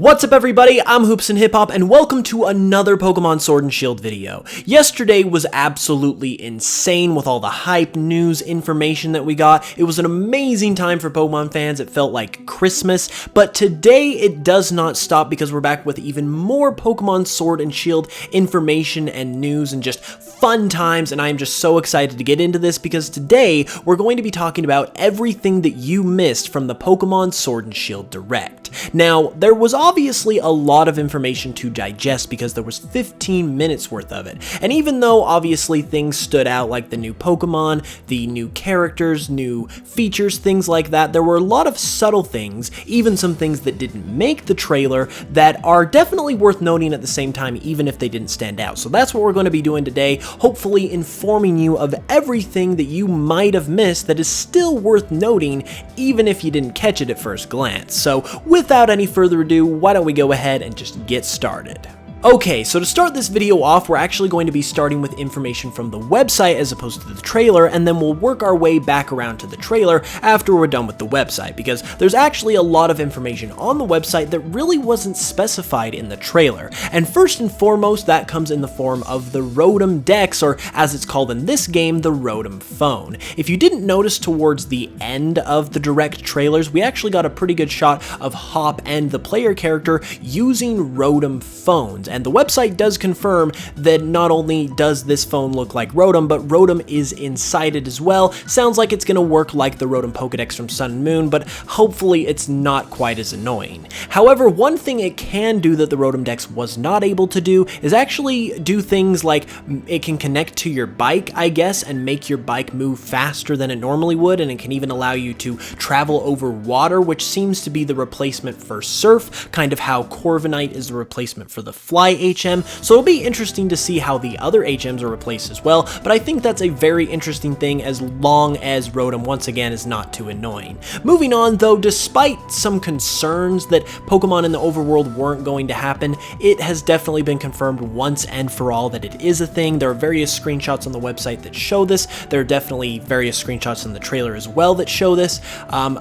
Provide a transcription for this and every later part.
What's up everybody, I'm HoopsandHipHop and welcome to another Pokemon Sword and Shield video. Yesterday was absolutely insane with all the hype, news, information that we got. It was an amazing time for Pokemon fans, it felt like Christmas, but today it does not stop because we're back with even more Pokemon Sword and Shield information and news and just fun times, and I am just so excited to get into this because today we're going to be talking about everything that you missed from the Pokemon Sword and Shield Direct. Now, there was obviously a lot of information to digest because there was 15 minutes worth of it, and even though obviously things stood out like the new Pokemon, the new characters, new features, things like that, there were a lot of subtle things, even some things that didn't make the trailer, that are definitely worth noting at the same time even if they didn't stand out. So that's what we're going to be doing today, hopefully informing you of everything that you might have missed that is still worth noting even if you didn't catch it at first glance. So without any further ado, why don't we go ahead and just get started. Okay, so to start this video off, we're actually going to be starting with information from the website as opposed to the trailer, and then we'll work our way back around to the trailer after we're done with the website, because there's actually a lot of information on the website that really wasn't specified in the trailer. And first and foremost, that comes in the form of the Rotom Dex, or as it's called in this game, the Rotom Phone. If you didn't notice towards the end of the direct trailers, we actually got a pretty good shot of Hop and the player character using Rotom phones. And the website does confirm that not only does this phone look like Rotom, but Rotom is inside it as well. Sounds like it's going to work like the Rotom Pokedex from Sun and Moon, but hopefully it's not quite as annoying. However, one thing it can do that the Rotom Dex was not able to do is actually do things like it can connect to your bike, I guess, and make your bike move faster than it normally would, and it can even allow you to travel over water, which seems to be the replacement for Surf, kind of how Corviknight is the replacement for the Fly HM, so it'll be interesting to see how the other HMs are replaced as well, but I think that's a very interesting thing as long as Rotom once again is not too annoying. Moving on though, despite some concerns that Pokemon in the overworld weren't going to happen, it has definitely been confirmed once and for all that it is a thing. There are various screenshots on the website that show this. There are definitely various screenshots in the trailer as well that show this.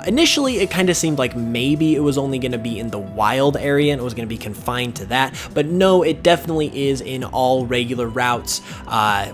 Initially it kind of seemed like maybe it was only going to be in the wild area and it was going to be confined to that, but no, it definitely is in all regular routes,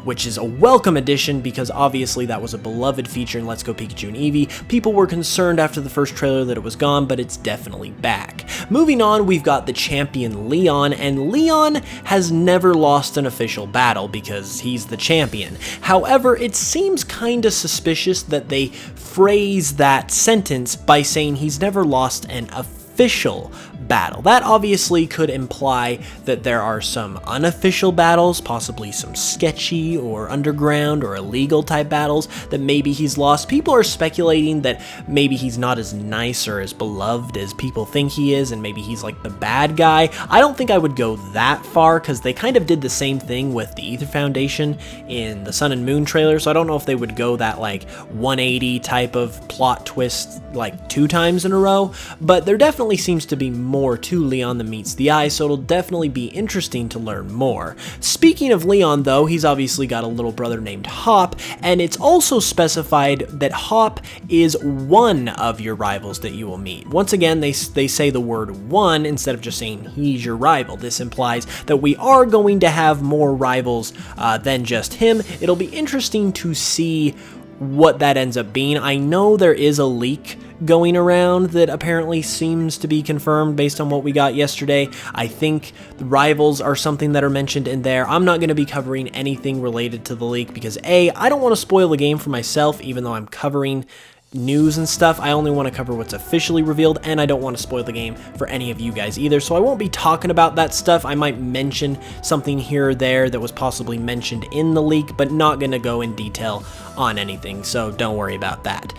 which is a welcome addition because obviously that was a beloved feature in Let's Go Pikachu and Eevee. People were concerned after the first trailer that it was gone, but it's definitely back. Moving on, we've got the champion Leon, and Leon has never lost an official battle because he's the champion. However, it seems kinda suspicious that they phrase that sentence by saying he's never lost an official battle. That obviously could imply that there are some unofficial battles, possibly some sketchy or underground or illegal type battles that maybe he's lost. People are speculating that maybe he's not as nice or as beloved as people think he is, and maybe he's like the bad guy. I don't think I would go that far because they kind of did the same thing with the Ether Foundation in the Sun and Moon trailer, so I don't know if they would go that like 180 type of plot twist like 2 times in a row, but there definitely seems to be more to Leon than meets the eye, so it'll definitely be interesting to learn more. Speaking of Leon though, he's obviously got a little brother named Hop, and it's also specified that Hop is one of your rivals that you will meet. Once again, they say the word one instead of just saying he's your rival. This implies that we are going to have more rivals than just him. It'll be interesting to see what that ends up being. I know there is a leak going around that apparently seems to be confirmed based on what we got yesterday. I think the rivals are something that are mentioned in there. I'm not going to be covering anything related to the leak because A, I don't want to spoil the game for myself even though I'm covering news and stuff. I only want to cover what's officially revealed, and I don't want to spoil the game for any of you guys either, so I won't be talking about that stuff. I might mention something here or there that was possibly mentioned in the leak, but not going to go in detail on anything, so don't worry about that.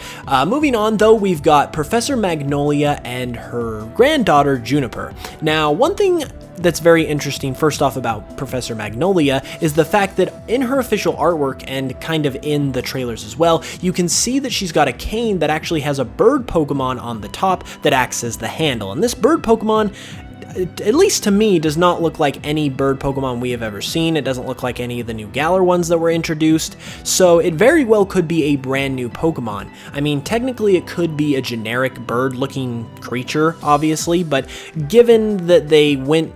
Moving on though, we've got Professor Magnolia and her granddaughter Juniper. Now, one thing that's very interesting first off about Professor Magnolia is the fact that in her official artwork and kind of in the trailers as well, you can see that she's got a cane that actually has a bird Pokemon on the top that acts as the handle. And this bird Pokemon at least to me, does not look like any bird Pokemon we have ever seen. It doesn't look like any of the new Galar ones that were introduced, so it very well could be a brand new Pokemon. I mean, technically it could be a generic bird-looking creature, obviously, but given that they went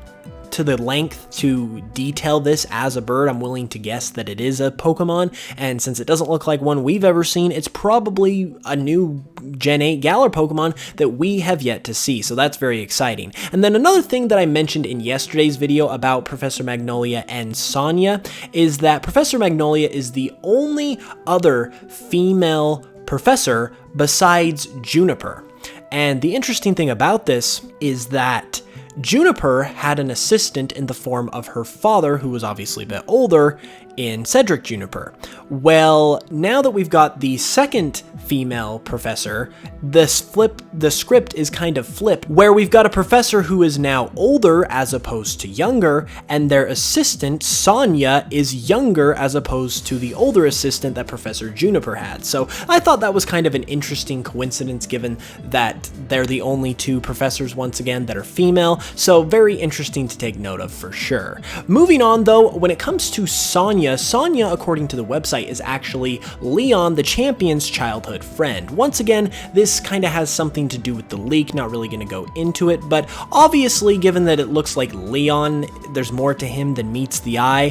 to the length to detail this as a bird, I'm willing to guess that it is a Pokemon, and since it doesn't look like one we've ever seen, it's probably a new Gen 8 Galar Pokemon that we have yet to see, so that's very exciting. And then another thing that I mentioned in yesterday's video about Professor Magnolia and Sonia is that Professor Magnolia is the only other female professor besides Juniper. And the interesting thing about this is that Juniper had an assistant in the form of her father, who was obviously a bit older, in Cedric Juniper. Well, now that we've got the second female professor, the script is kind of flipped, where we've got a professor who is now older as opposed to younger, and their assistant, Sonia, is younger as opposed to the older assistant that Professor Juniper had. So I thought that was kind of an interesting coincidence, given that they're the only two professors, once again, that are female. So very interesting to take note of for sure. Moving on though, when it comes to Sonia, according to the website, is actually Leon the champion's childhood friend. Once again, this kind of has something to do with the leak, not really going to go into it, but obviously given that it looks like Leon, there's more to him than meets the eye,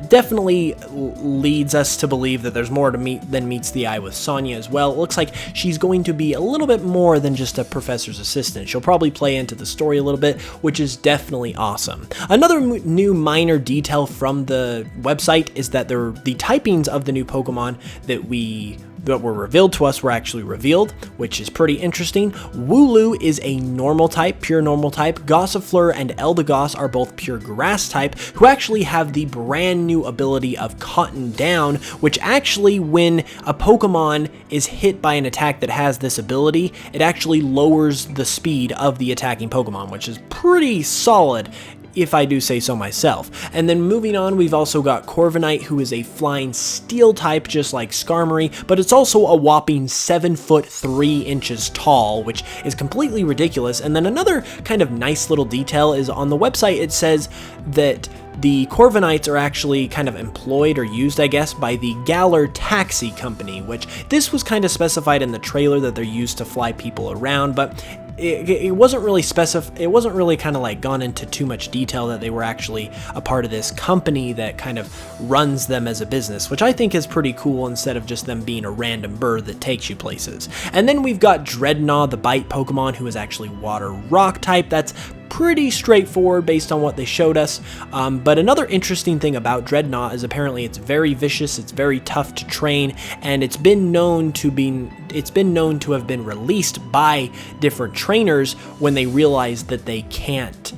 definitely leads us to believe that there's more than meets the eye with Sonia as well. It looks like she's going to be a little bit more than just a professor's assistant. She'll probably play into the story a little bit, which is definitely awesome. Another new minor detail from the website is that the typings of the new Pokemon that were revealed to us were actually revealed, which is pretty interesting. Wooloo is a normal type, pure normal type. Gossifleur and Eldegoss are both pure grass type, who actually have the brand new ability of Cotton Down, which actually, when a Pokemon is hit by an attack that has this ability, it actually lowers the speed of the attacking Pokemon, which is pretty solid, if I do say so myself. And then moving on, we've also got Corviknight, who is a flying steel type, just like Skarmory, but it's also a whopping 7 foot 3 inches tall, which is completely ridiculous. And then another kind of nice little detail is on the website, it says that the Corviknights are actually kind of employed or used, I guess, by the Galar Taxi Company, which this was kind of specified in the trailer that they're used to fly people around, but it wasn't really kind of like gone into too much detail that they were actually a part of this company that kind of runs them as a business, which I think is pretty cool instead of just them being a random bird that takes you places. And then we've got Dreadnought, the bite Pokemon, who is actually water rock type. That's pretty straightforward based on what they showed us, but another interesting thing about Dreadnought is apparently it's very vicious, it's very tough to train, and it's been known to have been released by different trainers when they realize that they can't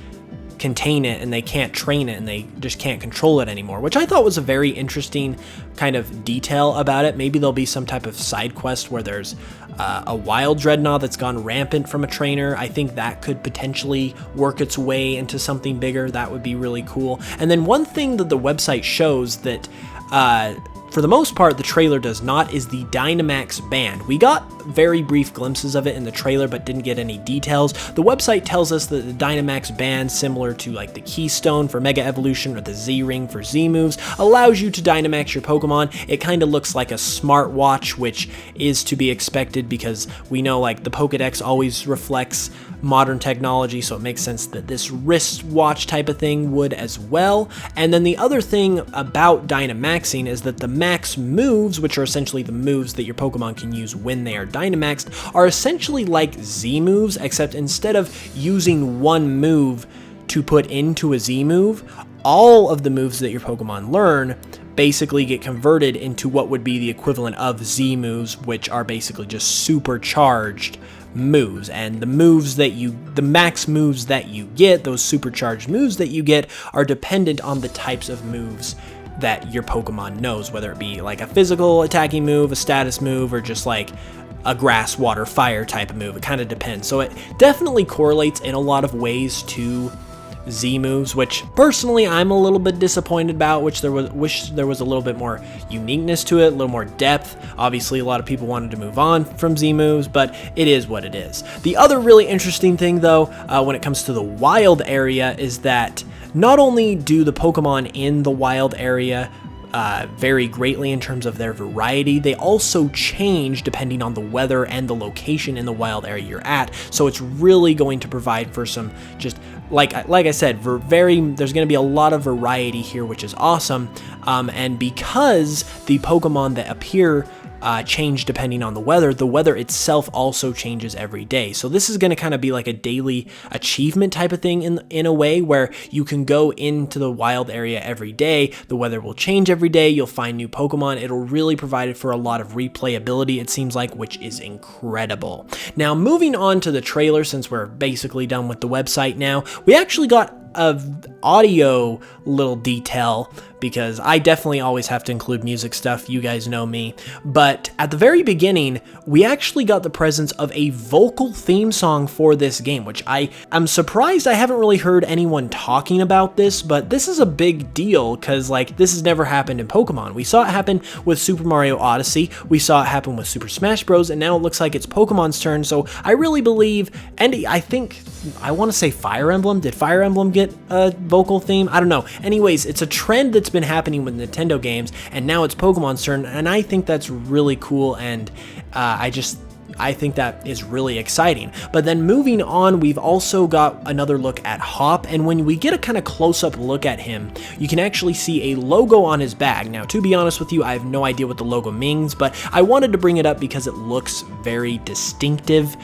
contain it and they can't train it and they just can't control it anymore, which I thought was a very interesting kind of detail about it. Maybe there'll be some type of side quest where there's a wild Dreadnought that's gone rampant from a trainer. I think that could potentially work its way into something bigger. That would be really cool. And then one thing that the website shows that for the most part, the trailer does not, is the Dynomax Band. We got very brief glimpses of it in the trailer, but didn't get any details. The website tells us that the Dynomax Band, similar to like the Keystone for Mega Evolution or the Z-Ring for Z-Moves, allows you to Dynamax your Pokemon. It kind of looks like a smartwatch, which is to be expected because we know like the Pokedex always reflects modern technology, so it makes sense that this wristwatch type of thing would as well. And then the other thing about Dynamaxing is that the max moves, which are essentially the moves that your Pokemon can use when they are Dynamaxed, are essentially like Z moves, except instead of using one move to put into a Z move, all of the moves that your Pokemon learn basically get converted into what would be the equivalent of Z moves, which are basically just supercharged moves. And the max moves that you get, those supercharged moves that you get, are dependent on the types of moves that your Pokemon knows, whether it be like a physical attacking move, a status move, or just like a grass, water, fire type of move. It kind of depends. So it definitely correlates in a lot of ways to Z moves, which personally I'm a little bit disappointed about, wish there was a little bit more uniqueness to it, a little more depth. Obviously, a lot of people wanted to move on from Z moves, but it is what it is. The other really interesting thing, though, when it comes to the wild area, is that not only do the Pokemon in the wild area vary greatly in terms of their variety, they also change depending on the weather and the location in the wild area you're at. So it's really going to provide for some, just like I said, there's going to be a lot of variety here, which is awesome. And because the Pokemon that appear change depending on the weather itself also changes every day. So this is going to kind of be like a daily achievement type of thing in a way, where you can go into the wild area every day. The weather will change every day. You'll find new Pokemon. It'll really provide for a lot of replayability, it seems like, which is incredible. Now, moving on to the trailer, since we're basically done with the website now, we actually got an audio little detail, because I definitely always have to include music stuff, you guys know me. But at the very beginning, we actually got the presence of a vocal theme song for this game, which I'm surprised I haven't really heard anyone talking about this, but this is a big deal, because like, this has never happened in Pokemon. We saw it happen with Super Mario Odyssey, we saw it happen with Super Smash Bros, and now it looks like it's Pokemon's turn. So I really believe, and I want to say Fire Emblem. Did Fire Emblem get a vocal theme? I don't know. Anyways, it's a trend that's been happening with Nintendo games, and now it's Pokemon's turn, and I think that's really cool, and I think that is really exciting. But then moving on, we've also got another look at Hop, and when we get a kind of close-up look at him, you can actually see a logo on his bag. Now, to be honest with you, I have no idea what the logo means, but I wanted to bring it up because it looks very distinctive.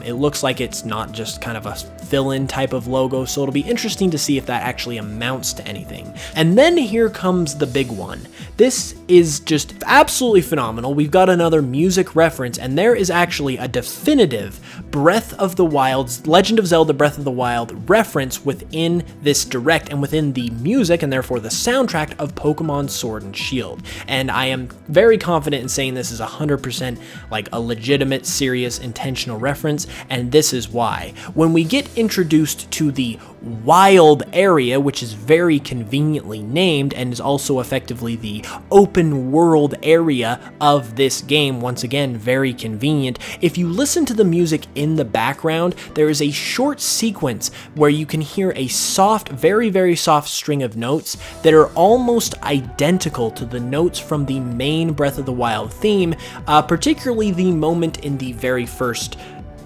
It looks like it's not just kind of a fill-in type of logo, so it'll be interesting to see if that actually amounts to anything. And then here comes the big one. This is just absolutely phenomenal. We've got another music reference, and there is actually a definitive Breath of the Wild's Legend of Zelda Breath of the Wild reference within this direct and within the music, and therefore the soundtrack of Pokemon Sword and Shield. And I am very confident in saying this is 100% like a legitimate, serious, intentional reference, and this is why. When we get introduced to the wild area, which is very conveniently named and is also effectively the open world area of this game, once again, very convenient. If you listen to the music in the background, there is a short sequence where you can hear a soft, very, very soft string of notes that are almost identical to the notes from the main Breath of the Wild theme, particularly the moment in the very first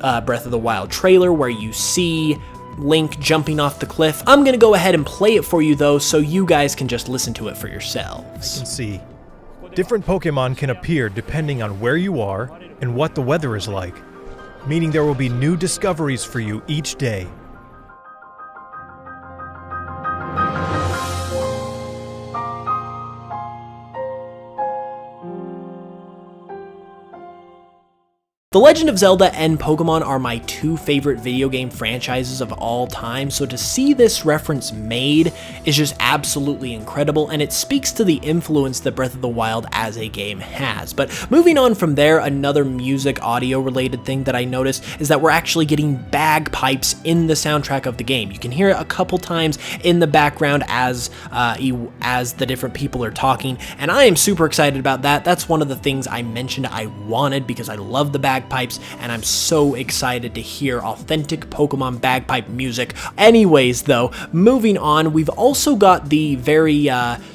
Breath of the Wild trailer where you see Link jumping off the cliff. I'm gonna go ahead and play it for you though, so you guys can just listen to it for yourselves. You can see different Pokemon can appear depending on where you are and what the weather is like, meaning there will be new discoveries for you each day. The Legend of Zelda and Pokemon are my two favorite video game franchises of all time, so to see this reference made is just absolutely incredible, and it speaks to the influence that Breath of the Wild as a game has. But moving on from there, another music audio related thing that I noticed is that we're actually getting bagpipes in the soundtrack of the game. You can hear it a couple times in the background as the different people are talking, and I am super excited about that. That's one of the things I mentioned I wanted because I love the bagpipes, and I'm so excited to hear authentic Pokemon bagpipe music. Anyways though, moving on, we've also got the very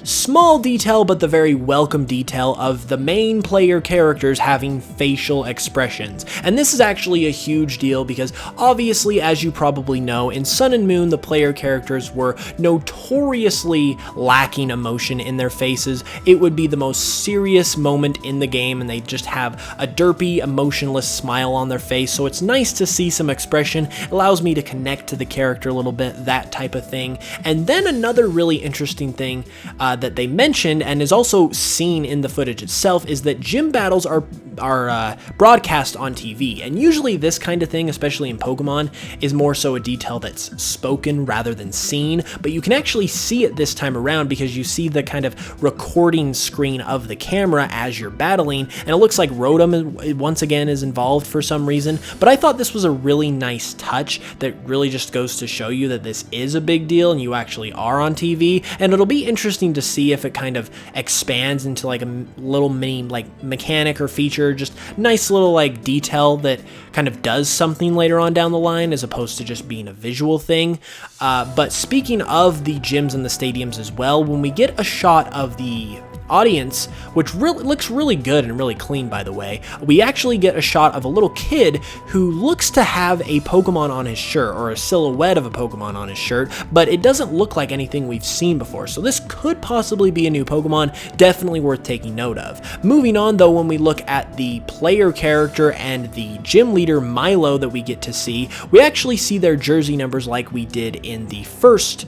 small detail, but the very welcome detail of the main player characters having facial expressions. And this is actually a huge deal because obviously, as you probably know, in Sun and Moon, the player characters were notoriously lacking emotion in their faces. It would be the most serious moment in the game, and they just have a derpy, emotionless smile on their face, so it's nice to see some expression. It allows me to connect to the character a little bit, that type of thing. And then another really interesting thing that they mentioned, and is also seen in the footage itself, is that gym battles are broadcast on TV. And usually this kind of thing, especially in Pokemon, is more so a detail that's spoken rather than seen, but you can actually see it this time around because you see the kind of recording screen of the camera as you're battling, and it looks like Rotom once again is involved for some reason. But I thought this was a really nice touch that really just goes to show you that this is a big deal and you actually are on TV, and it'll be interesting to see if it kind of expands into like a little mini like mechanic or feature, just nice little like detail that kind of does something later on down the line as opposed to just being a visual thing. But speaking of the gyms and the stadiums as well, when we get a shot of the audience, which really looks really good and really clean, by the way, we actually get a shot of a little kid who looks to have a Pokemon on his shirt, or a silhouette of a Pokemon on his shirt, but it doesn't look like anything we've seen before, so this could possibly be a new Pokemon, definitely worth taking note of. Moving on though, when we look at the player character and the gym leader Milo that we get to see, we actually see their jersey numbers like we did in the first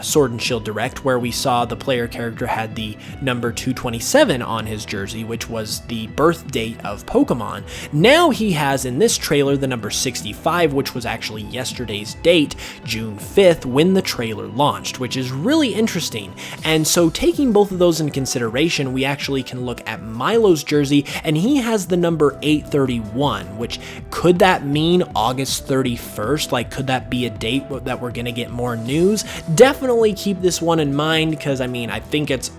Sword and Shield Direct, where we saw the player character had the number 227 on his jersey, which was the birth date of Pokemon. Now he has in this trailer the number 65, which was actually yesterday's date, June 5th, when the trailer launched, which is really interesting. And so taking both of those in consideration, we actually can look at Milo's jersey, and he has the number 831, which could that mean August 31st? Like, could that be a date that we're going to get more news? Definitely keep this one in mind, because I mean, I think it's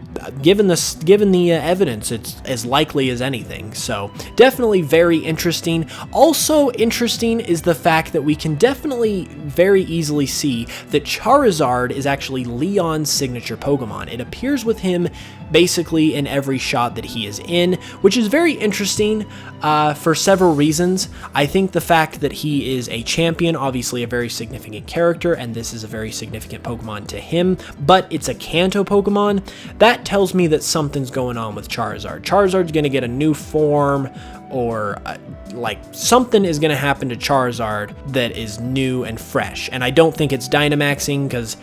given the evidence, it's as likely as anything. So definitely very interesting. Also interesting is the fact that we can definitely very easily see that Charizard is actually Leon's signature Pokemon. It appears with him basically in every shot that he is in, which is very interesting for several reasons. I think the fact that he is a champion, obviously a very significant character, and this is a very significant Pokemon to him, but it's a Kanto Pokemon. That tells me that something's going on with Charizard. Charizard's going to get a new form, or like something is going to happen to Charizard that is new and fresh, and I don't think it's Dynamaxing, because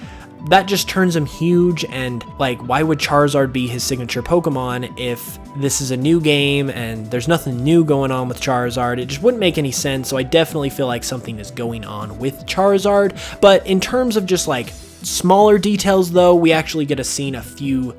that just turns him huge, and like, why would Charizard be his signature Pokemon if this is a new game and there's nothing new going on with Charizard? It just wouldn't make any sense, so I definitely feel like something is going on with Charizard. But in terms of just like smaller details though, we actually get a scene a few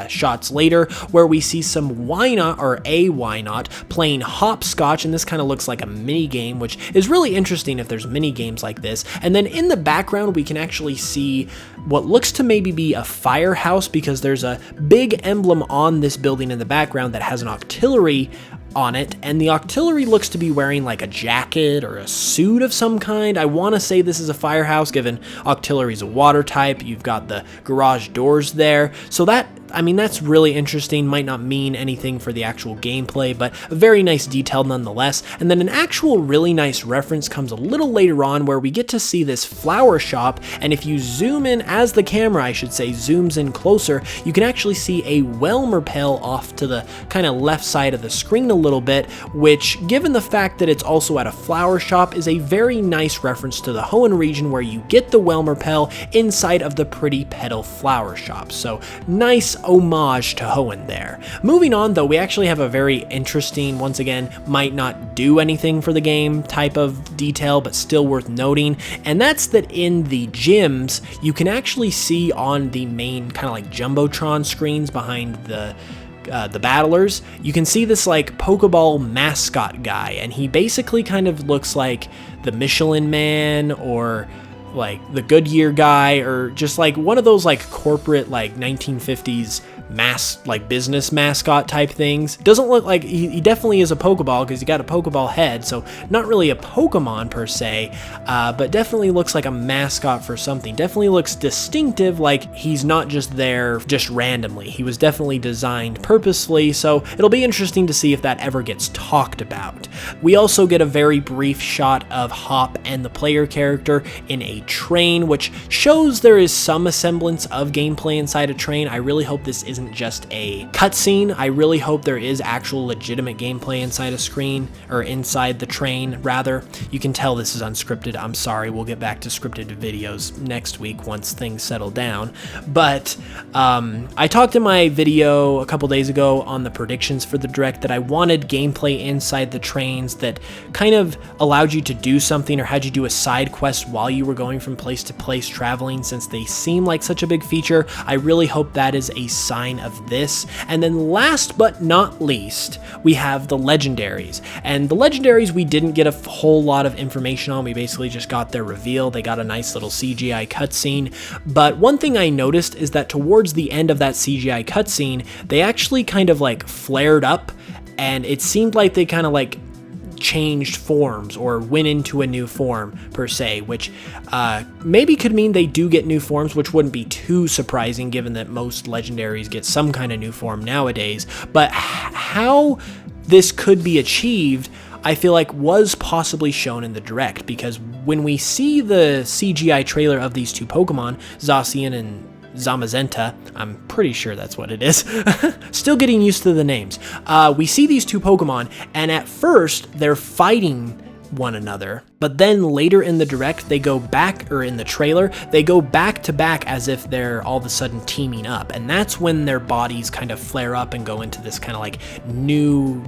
shots later where we see some Wynot playing hopscotch, and this kind of looks like a mini game, which is really interesting if there's mini games like this. And then in the background we can actually see what looks to maybe be a firehouse, because there's a big emblem on this building in the background that has an Octillery on it, and the Octillery looks to be wearing like a jacket or a suit of some kind. I want to say this is a firehouse, given Octillery's a water type. You've got the garage doors there, so that, I mean, that's really interesting. Might not mean anything for the actual gameplay, but a very nice detail nonetheless. And then an actual really nice reference comes a little later on, where we get to see this flower shop, and if you zoom in, as the camera, I should say, zooms in closer, you can actually see a Welmerpel off to the kind of left side of the screen a little bit, which, given the fact that it's also at a flower shop, is a very nice reference to the Hoenn region, where you get the Welmerpel inside of the Pretty Petal flower shop. So nice homage to Hoenn there. Moving on though, we actually have a very interesting, once again, might not do anything for the game type of detail, but still worth noting, and that's that in the gyms, you can actually see on the main kind of like Jumbotron screens behind the battlers, you can see this like Pokeball mascot guy, and he basically kind of looks like the Michelin Man, or like the Goodyear guy, or just like one of those like corporate like 1950s like business mascot type things. Doesn't look like he definitely is a Pokeball, because he got a Pokeball head, so not really a Pokemon per se, but definitely looks like a mascot for something. Definitely looks distinctive, like he's not just there just randomly. He was definitely designed purposefully, so it'll be interesting to see if that ever gets talked about. We also get a very brief shot of Hop and the player character in a train, which shows there is some semblance of gameplay inside a train. I really hope this isn't isn't just a cutscene. I really hope there is actual legitimate gameplay inside a screen, or inside the train, rather. You can tell this is unscripted. I'm sorry, we'll get back to scripted videos next week once things settle down. But I talked in my video a couple days ago on the predictions for the Direct that I wanted gameplay inside the trains that kind of allowed you to do something or had you do a side quest while you were going from place to place traveling, since they seem like such a big feature. I really hope that is a sign of this. And then last but not least, we have the legendaries. And the legendaries we didn't get a whole lot of information on. We basically just got their reveal. They got a nice little CGI cutscene. But one thing I noticed is that towards the end of that CGI cutscene, they actually kind of like flared up, and it seemed like they kind of like changed forms or went into a new form per se, which maybe could mean they do get new forms, which wouldn't be too surprising given that most legendaries get some kind of new form nowadays. But how this could be achieved, I feel like was possibly shown in the Direct, because when we see the CGI trailer of these two Pokemon, Zacian and Zamazenta, I'm pretty sure that's what it is. Still getting used to the names. We see these two Pokemon, and at first they're fighting one another, but then later in the Direct they go back, or in the trailer they go back to back as if they're all of a sudden teaming up, and that's when their bodies kind of flare up and go into this kind of like new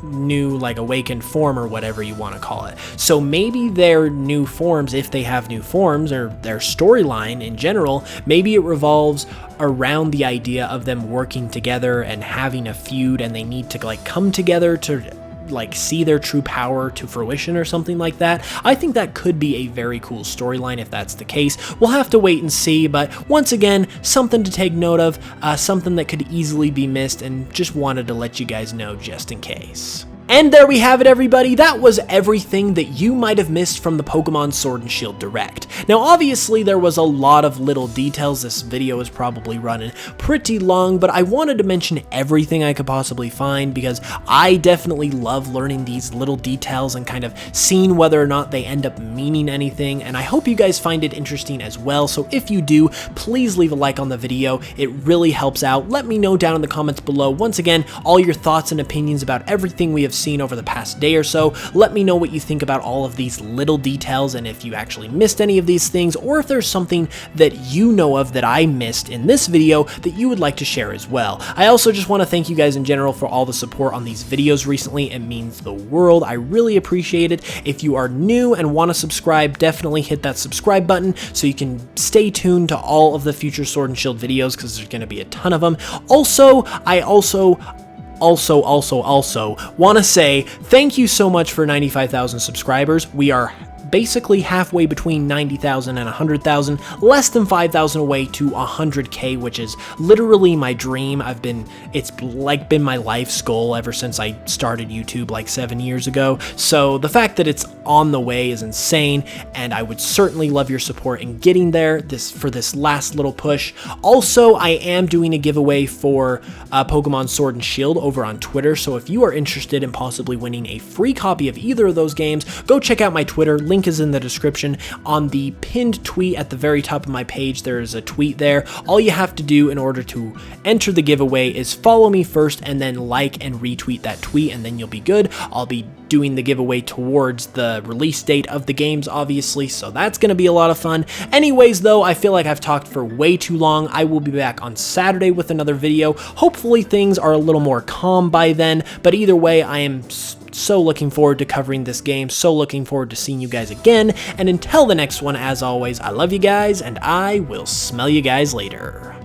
like awakened form, or whatever you want to call it. So maybe their new forms, if they have new forms, or their storyline in general, maybe it revolves around the idea of them working together and having a feud, and they need to like come together to like see their true power to fruition or something like that. I think that could be a very cool storyline if that's the case. We'll have to wait and see, but once again, something to take note of, something that could easily be missed, and just wanted to let you guys know just in case. And there we have it, everybody. That was everything that you might have missed from the Pokemon Sword and Shield Direct. Now, obviously, there was a lot of little details. This video is probably running pretty long, but I wanted to mention everything I could possibly find, because I definitely love learning these little details and kind of seeing whether or not they end up meaning anything, and I hope you guys find it interesting as well. So if you do, please leave a like on the video. It really helps out. Let me know down in the comments below, once again, all your thoughts and opinions about everything we have seen over the past day or so. Let me know what you think about all of these little details, and if you actually missed any of these things, or if there's something that you know of that I missed in this video that you would like to share as well. I also just want to thank you guys in general for all the support on these videos recently. It means the world. I really appreciate it. If you are new and want to subscribe, definitely hit that subscribe button so you can stay tuned to all of the future Sword and Shield videos, because there's going to be a ton of them. Also, I also want to say thank you so much for 95,000 subscribers. We are basically halfway between 90,000 and 100,000, less than 5,000 away to 100K, which is literally my dream. It's like been my life's goal ever since I started YouTube like 7 years ago. So the fact that it's on the way is insane, and I would certainly love your support in getting there for this last little push. Also, I am doing a giveaway for Pokemon Sword and Shield over on Twitter, so if you are interested in possibly winning a free copy of either of those games, go check out my Twitter. Link is in the description. On the pinned tweet at the very top of my page, there is a tweet there. All you have to do in order to enter the giveaway is follow me first, and then like and retweet that tweet, and then you'll be good. I'll be doing the giveaway towards the release date of the games, obviously, so that's going to be a lot of fun. Anyways, though, I feel like I've talked for way too long. I will be back on Saturday with another video. Hopefully things are a little more calm by then, but either way, I am so looking forward to covering this game, so looking forward to seeing you guys again, and until the next one, as always, I love you guys, and I will smell you guys later.